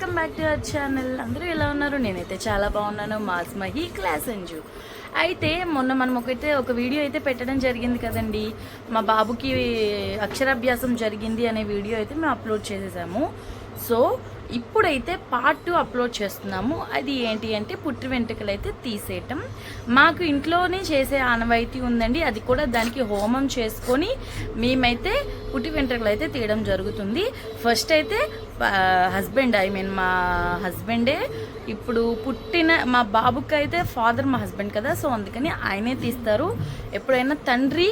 Welcome back to our channel. అందరూ ఎలా ఉన్నారు? నేనైతే చాలా బాగున్నాను. మాస్మహి క్లాస్ అంజు. అయితే మొన్న మనం ఒక వీడియో అయితే పెట్టడం జరిగింది కదండి. మా బాబుకి అక్షరాభ్యాసం జరిగింది అనే వీడియో అయితే మేము అప్లోడ్ చేసేసాము. సో ఇప్పుడైతే పార్ట్ 2 అప్లోడ్ చేస్తున్నాము. అది ఏంటి అంటే పుట్టి వెంట్రుకలు అయితే తీసేయటం. మాకు ఇంట్లోనే చేసే ఆనవాయితీ ఉందండి. అది కూడా దానికి హోమం చేసుకొని మేమైతే పుట్టి వెంట్రుకలు అయితే తీయడం జరుగుతుంది. ఫస్ట్ అయితే మా హస్బెండే ఇప్పుడు పుట్టిన మా బాబుకి అయితే ఫాదర్ మా హస్బెండ్ కదా, సో అందుకని ఆయనే తీస్తారు. ఎప్పుడైనా తండ్రి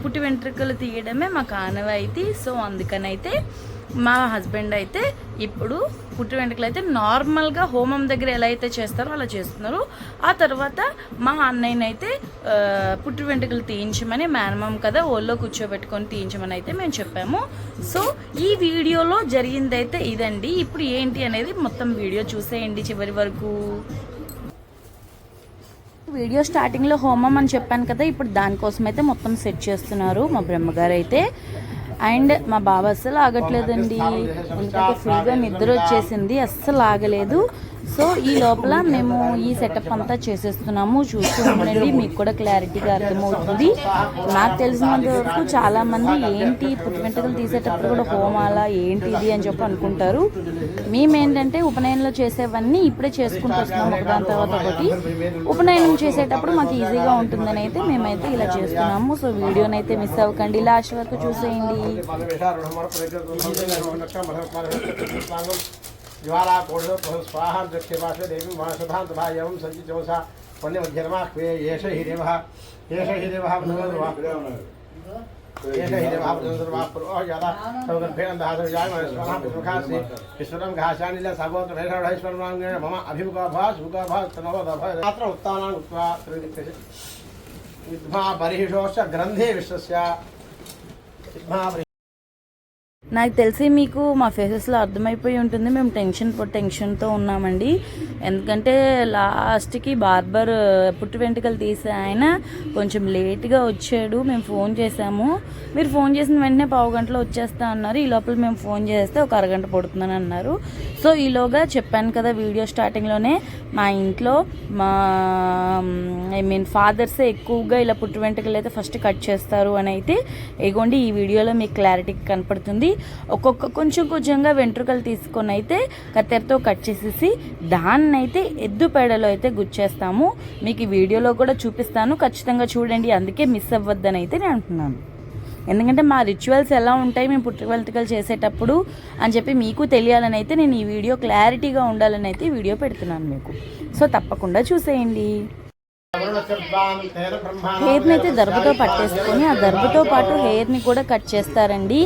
పుట్టి వెంట్రుకలు తీయడమే మాకు ఆనవాయితీ. సో అందుకని అయితే మా హస్బెండ్ అయితే ఇప్పుడు పుట్టి వెంట్రుకలు అయితే నార్మల్గా హోమం దగ్గర ఎలా అయితే చేస్తారో అలా చేస్తున్నారు. ఆ తర్వాత మా అన్నయ్యనైతే పుట్టి వెంట్రుకలు తీయించమని, మేనమామ కదా ఒళ్ళో కూర్చోబెట్టుకొని తీయించమని అయితే మేము చెప్పాము. సో ఈ వీడియోలో జరిగిందైతే ఇదండి. ఇప్పుడు ఏంటి అనేది మొత్తం వీడియో చూసేయండి చివరి వరకు. వీడియో స్టార్టింగ్లో హోమం అని చెప్పాను కదా, ఇప్పుడు దానికోసం అయితే మొత్తం సెట్ చేస్తున్నారు మా బ్రహ్మగారు అయితే. అండ్ మా బాబు అస్సలు ఆగట్లేదండి, ఎందుకంటే ఫుల్గా నిద్ర వచ్చేసింది, అస్సలు ఆగలేదు. సో ఈ లోపల మేము ఈ సెటప్ అంతా చేసేస్తున్నాము. చూస్తూ ఉండండి, మీకు కూడా క్లారిటీగా అర్థమవుతుంది. నాకు తెలిసినంత వరకు చాలామంది ఏంటి పుట్టి వెంట్రుకలు తీసేటప్పుడు కూడా హోమాలా ఏంటి ఇది అని చెప్పి అనుకుంటారు. మేమేంటంటే ఉపనయనంలో చేసేవన్నీ ఇప్పుడే చేసుకుంటూ వస్తున్నాము, ఒకదాని తర్వాత ఒకటి. ఉపనయనం చేసేటప్పుడు మాకు ఈజీగా ఉంటుందని అయితే మేమైతే ఇలా చేస్తున్నాము. సో వీడియోని అయితే మిస్ అవ్వకండి, లాస్ట్ వరకు చూసేయండి. ज्वाला कोड़ो स्वाहा दक्षिवासे देवी मानसभांत भायं संचितोसा पुण्य मध्यरमा क्वे येष हि देवः भगवद्वा येष हि देवः भगवद्वा पुरो यादा सौगर्भेण दासर जाय मनस्वहा विश्वखासि विश्वरं घासानिल सागोत्र भेषणैश्वरं मम अभिमुखा भास तनवद भय मात्र उत्तानां उत्वा त्रिदिक्ते विद्मा बर्हिषोश्च ग्रन्थे विश्वस्य विद्मा నాకు తెలిసి మీకు మా ఫేసెస్లో అర్థమైపోయి ఉంటుంది మేము టెన్షన్తో ఉన్నామండి. ఎందుకంటే లాస్ట్కి బార్బర్ పుట్టి వెంట్రుకలు తీసే ఆయన కొంచెం లేట్గా వచ్చాడు. మేము ఫోన్ చేసాము, మీరు ఫోన్ చేసిన వెంటనే పావు గంటలో వచ్చేస్తా అన్నారు. ఈ లోపల మేము ఫోన్ చేస్తే ఒక అరగంట పడుతుందని అన్నారు. సో ఈలోగా చెప్పాను కదా వీడియో స్టార్టింగ్లోనే, మా ఇంట్లో ఫాదర్సే ఎక్కువగా ఇలా పుట్టి వెంట్రుకలు అయితే ఫస్ట్ కట్ చేస్తారు అని అయితే ఇగోండి ఈ వీడియోలో మీకు క్లారిటీ కనపడుతుంది. కొంచెంగా వెంట్రుకలు తీసుకొని అయితే కత్తెరతో కట్ చేసేసి దాన్ని అయితే ఎద్దు పేడలో అయితే గుచ్చేస్తాము. మీకు ఈ వీడియోలో కూడా చూపిస్తాను, ఖచ్చితంగా చూడండి. అందుకే మిస్ అవ్వద్దని అయితే నేను అంటున్నాను. ఎందుకంటే మా రిచువల్స్ ఎలా ఉంటాయి మేము పుట్టి వెంట్రుకలు చేసేటప్పుడు అని చెప్పి మీకు తెలియాలని అయితే నేను ఈ వీడియో క్లారిటీగా ఉండాలని అయితే వీడియో పెడుతున్నాను మీకు. సో తప్పకుండా చూసేయండి. హెయిర్ని అయితే దర్భతో పట్టేసుకొని ఆ దర్భతో పాటు హెయిర్ని కూడా కట్ చేస్తారండి.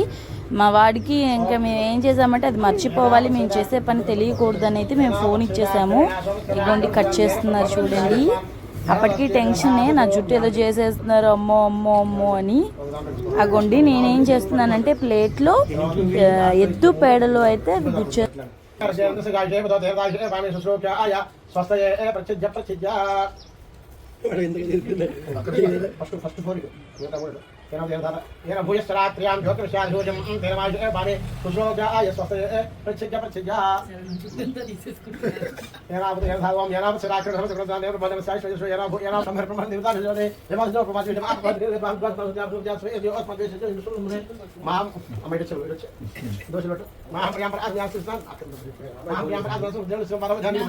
మా వాడికి ఇంకా మేము ఏం చేసామంటే అది మర్చిపోవాలి, మేము చేసే పని తెలియకూడదని అయితే మేము ఫోన్ ఇచ్చేసాము. ఇగోండి కట్ చేస్తున్నారు చూడండి. అప్పటికి టెన్షనే, నా జుట్టు ఏదో చేసేస్తున్నారు అమ్మో అమ్మో అమ్మో అని. అగోండి నేనేం చేస్తున్నానంటే ప్లేట్లో ఎద్దు పేడలో అయితే అవి గుచ్చే भूयस्त्रात्र्यां ज्योतिषाधूजं तेरमाजे बाणे कुशोगाय स्वस्ते प्रच्छिज्य येनावत यथावं येनावत सराक्षर धर्म कृतान देव बदम साई स्वजो येना संभर प्रमाण देवता जोने देवास जो प्रमाण जो आप बदले बात जो स्वे जो आत्मा देश जो सुन मुने माम अमेट चलो दोष लट माम प्रियम पर आज्ञा सिस्तान माम प्रियम पर आज्ञा जो जो मारो ध्यान दे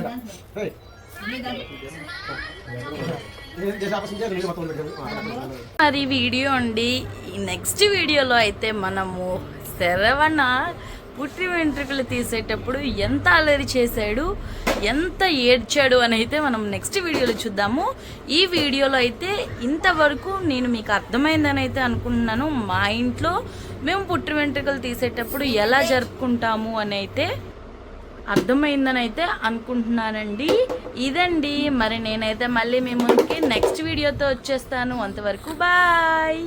हे అది వీడియో అండి. నెక్స్ట్ వీడియోలో అయితే మనము శరవణ పుట్టి వెంట్రుకలు తీసేటప్పుడు ఎంత అలరి చేశాడు, ఎంత ఏడ్చాడు అని అయితే మనం నెక్స్ట్ వీడియోలో చూద్దాము. ఈ వీడియోలో అయితే ఇంతవరకు నేను మీకు అర్థమైందని అయితే అనుకుంటున్నాను. మా ఇంట్లో మేము పుట్టి వెంట్రుకలు తీసేటప్పుడు ఎలా జరుపుకుంటాము అని అయితే అర్థమైందని అయితే అనుకుంటున్నానండి. ఇదండి మరి నేనైతే మళ్ళీ మీ ముందుకి నెక్స్ట్ వీడియోతో వచ్చేస్తాను. అంతవరకు బాయ్.